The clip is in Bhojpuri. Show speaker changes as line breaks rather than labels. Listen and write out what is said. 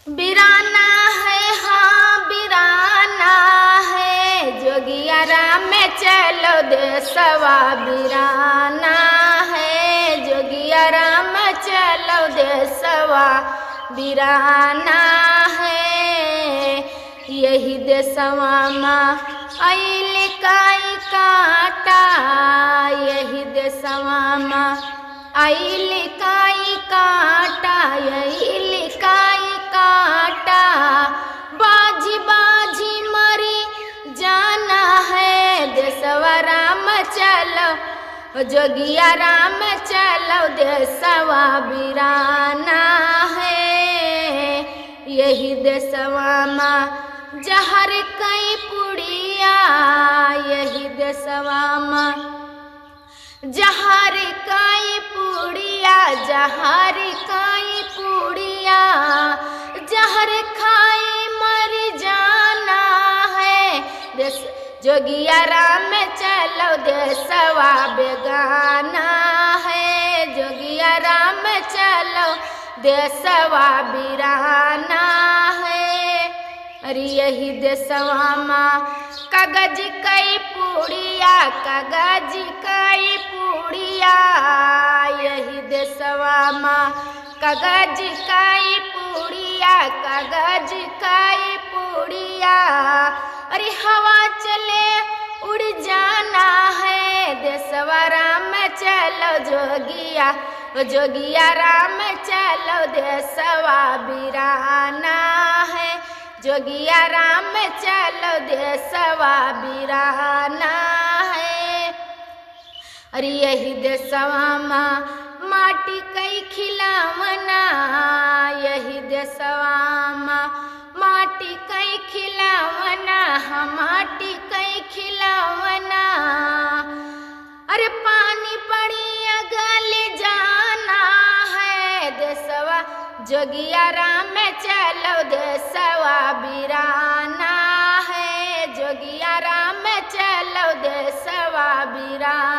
बिराना है हाँ बिराना है, जोगिया राम में चलो देसवा बिराना है, जोगिया राम में चलो देसवा बिराना है। यही देसवा माँ आइल काई काटा, यही देसवा माँ आइल काई काटा, यही काई काटा। बाजी बाजी मरी जाना है, देसवा राम चलो जोगिया राम चलो देसवा बिराना है। यही देसवा माँ जहर कई पुड़िया, यही देसवा माँ जहर कई पुड़िया, जहर कई पुड़िया, जहर खाई मर जाना है। देस जोगिया राम चलो देसवा बेगाना है, जोगिया राम चलो देसवा बिराना है। अरे यही देसवा माँ कागज कई पुड़िया, कागज कई पुड़िया, यही देसवा माँ कागज कई पुड़िया, कागज कई पुड़िया। अरे हवा चले उड़ जाना है, देसवा राम चलो जोगिया, जोगिया राम चलो देसवा बिराना है, जोगिया राम चलो देसवा बिराना है। अरे यही देसवा माँ माटी कई खिलावना, यही देसवा माँ माटी कई खिलावना, हम माटी कई खिलावना। अरे पानी पड़ी गल जाना है, देसवा जोगिया राम चलो देसवा बिराना है, जोगिया राम चलो देसवा बिराना।